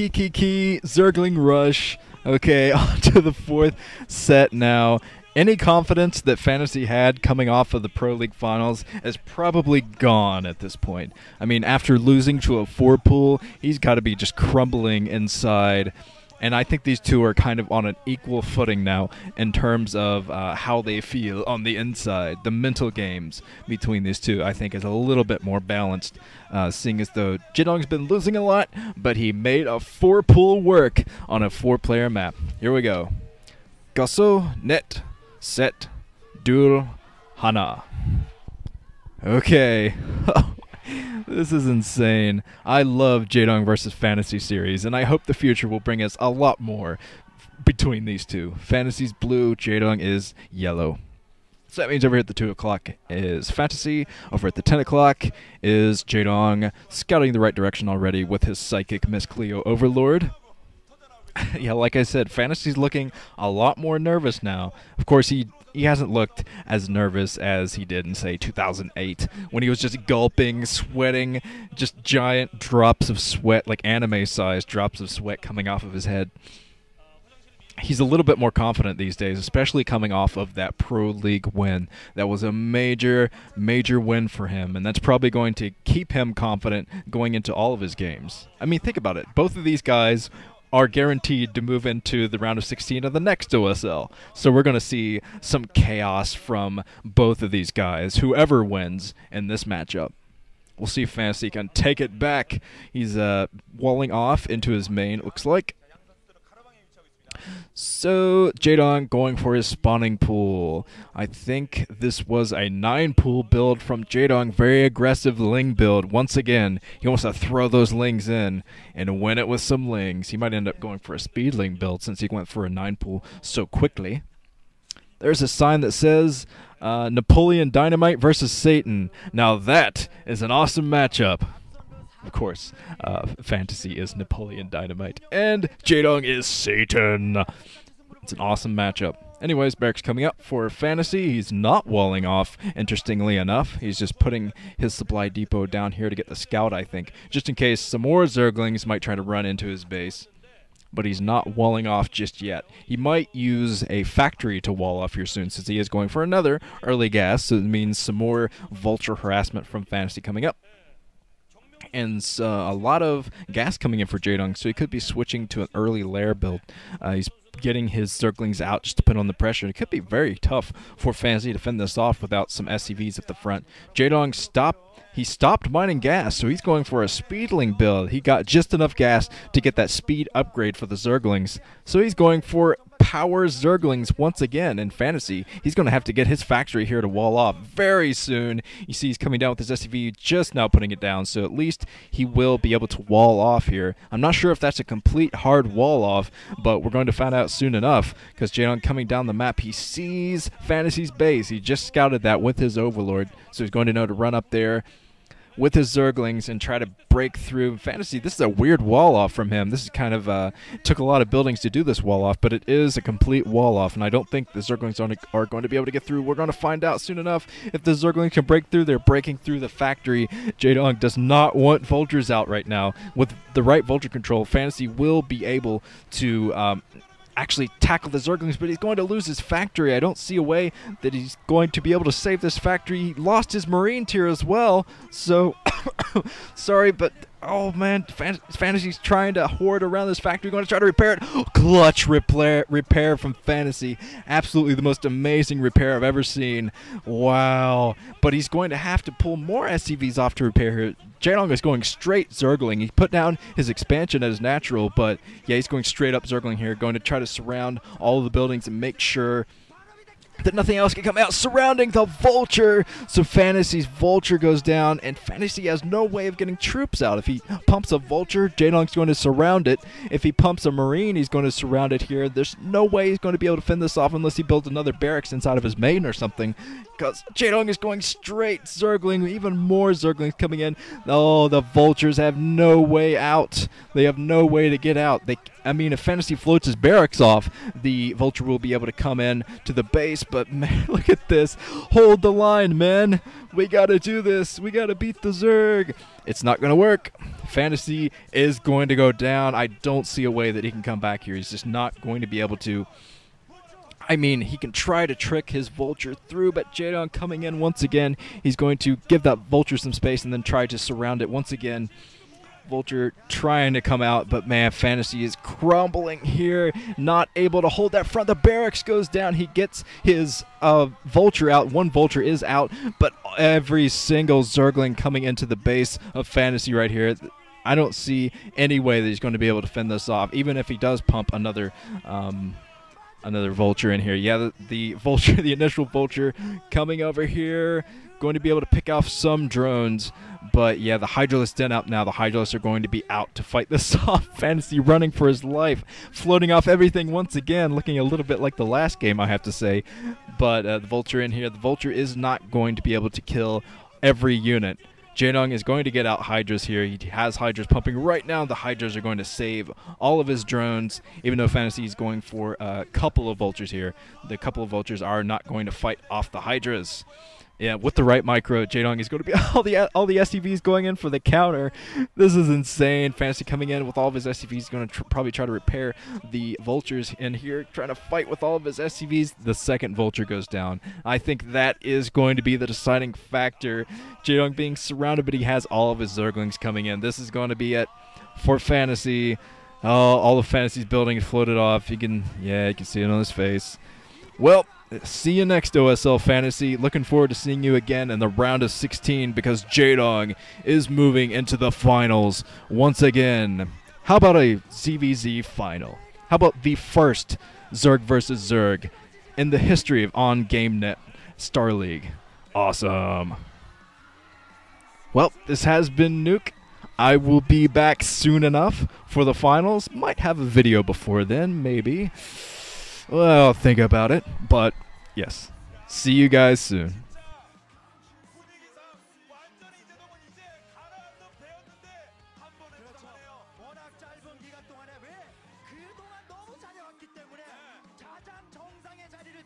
Key, Zergling Rush. Okay, on to the fourth set now. Any confidence that Fantasy had coming off of the Pro League Finals is probably gone at this point. I mean, after losing to a 4-pool, he's got to be just crumbling inside. And I think these two are kind of on an equal footing now in terms of how they feel on the inside. The mental games between these two, I think, is a little bit more balanced, seeing as though Jaedong's been losing a lot, but he made a 4-pool work on a 4-player map. Here we go. Gasso, Net, Set, Dul, Hana. Okay. This is insane. I love Jaedong versus Fantasy series, and I hope the future will bring us a lot more between these two. Fantasy's blue, Jaedong is yellow. So that means over here at the 2 o'clock is Fantasy. Over at the 10 o'clock is Jaedong, scouting the right direction already with his psychic Miss Cleo Overlord. Yeah, like I said, Fantasy's looking a lot more nervous now. Of course, he hasn't looked as nervous as he did in, say, 2008, when he was just gulping, sweating, just giant drops of sweat, like anime-sized drops of sweat coming off of his head. He's a little bit more confident these days, especially coming off of that Pro League win. That was a major, major win for him, and that's probably going to keep him confident going into all of his games. I mean, think about it. Both of these guys are guaranteed to move into the round of 16 of the next OSL. So we're going to see some chaos from both of these guys, whoever wins in this matchup. We'll see if Fantasy can take it back. He's walling off into his main, it looks like. So, Jaedong going for his spawning pool. I think this was a 9-pool build from Jaedong. Very aggressive Ling build. Once again, he wants to throw those Lings in and win it with some Lings. He might end up going for a speed Ling build since he went for a 9-pool so quickly. There's a sign that says Napoleon Dynamite versus Satan. Now that is an awesome matchup. Of course, Fantasy is Napoleon Dynamite, and Jaedong is Satan. It's an awesome matchup. Anyways, Barrick's coming up for Fantasy. He's not walling off, interestingly enough. He's just putting his supply depot down here to get the scout, I think, just in case some more Zerglings might try to run into his base. But he's not walling off just yet. He might use a factory to wall off here soon, since he is going for another early gas, so it means some more vulture harassment from Fantasy coming up. And a lot of gas coming in for Jaedong, so he could be switching to an early lair build. He's getting his Zerglings out just to put on the pressure. It could be very tough for Fantasy to fend this off without some SCVs at the front. Jaedong stopped mining gas, so he's going for a speedling build. He got just enough gas to get that speed upgrade for the Zerglings. So he's going for power Zerglings once again in Fantasy. He's going to have to get his factory here to wall off very soon. You see he's coming down with his SCV, just now putting it down, so at least he will be able to wall off here. I'm not sure if that's a complete hard wall off, but we're going to find out soon enough, because Jaedong coming down the map, he sees Fantasy's base. He just scouted that with his Overlord, so he's going to know to run up there with his Zerglings and try to break through. Fantasy, this is a weird wall off from him. This is kind of took a lot of buildings to do this wall off, but it is a complete wall off, and I don't think the Zerglings are going to be able to get through. We're going to find out soon enough if the Zerglings can break through. They're breaking through the factory. Jaedong does not want vultures out right now. With the right vulture control, Fantasy will be able to actually tackle the Zerglings, but he's going to lose his factory. I don't see a way that he's going to be able to save this factory. He lost his Marine tier as well, so sorry, but oh man, Fantasy's trying to hoard around this factory, going to try to repair it. Clutch repair from Fantasy. Absolutely the most amazing repair I've ever seen. Wow. But he's going to have to pull more SCVs off to repair it. Jaedong is going straight Zergling. He put down his expansion as natural, but yeah, he's going straight up Zergling here, going to try to surround all of the buildings and make sure that nothing else can come out, surrounding the Vulture. So Fantasy's Vulture goes down, and Fantasy has no way of getting troops out. If he pumps a Vulture, Jaedong's going to surround it. If he pumps a Marine, he's going to surround it here. There's no way he's going to be able to fend this off unless he builds another barracks inside of his main or something. because Jaedong is going straight. Zergling, even more Zerglings coming in. Oh, the Vultures have no way out. They have no way to get out. I mean, if Fantasy floats his barracks off, the Vulture will be able to come in to the base. But, man, look at this. Hold the line, men. We got to do this. We got to beat the Zerg. It's not going to work. Fantasy is going to go down. I don't see a way that he can come back here. He's just not going to be able to. I mean, he can try to trick his Vulture through, but Jaedong coming in once again. He's going to give that Vulture some space and then try to surround it once again. Vulture trying to come out, but man, Fantasy is crumbling here. Not able to hold that front. The barracks goes down. He gets his Vulture out. One Vulture is out, but every single Zergling coming into the base of Fantasy right here. I don't see any way that he's going to be able to fend this off, even if he does pump another Vulture in here. Yeah, the Vulture, the initial Vulture coming over here, going to be able to pick off some drones. But yeah, the Hydralisk Den out now. The Hydralisks are going to be out to fight this off. Fantasy running for his life, floating off everything once again, looking a little bit like the last game, I have to say. But the Vulture in here, the Vulture is not going to be able to kill every unit. Jaedong is going to get out Hydras here. He has Hydras pumping right now. The Hydras are going to save all of his drones, even though Fantasy is going for a couple of Vultures here. The couple of Vultures are not going to fight off the Hydras. Yeah, with the right micro, Jaedong is going to be all the SCVs going in for the counter. This is insane. Fantasy coming in with all of his SCVs. He's going to probably try to repair the Vultures in here, trying to fight with all of his SCVs. The second Vulture goes down. I think that is going to be the deciding factor. Jaedong being surrounded, but he has all of his Zerglings coming in. This is going to be it for Fantasy. Oh, all of Fantasy's building is floated off. You can see it on his face. Well, see you next OSL Fantasy. Looking forward to seeing you again in the round of 16 because Jaedong is moving into the finals once again. How about a ZVZ final? How about the first Zerg versus Zerg in the history of On GameNet Star League? Awesome. Well, this has been Nuke. I will be back soon enough for the finals. Might have a video before then, maybe. Well, think about it, but yes. See you guys soon.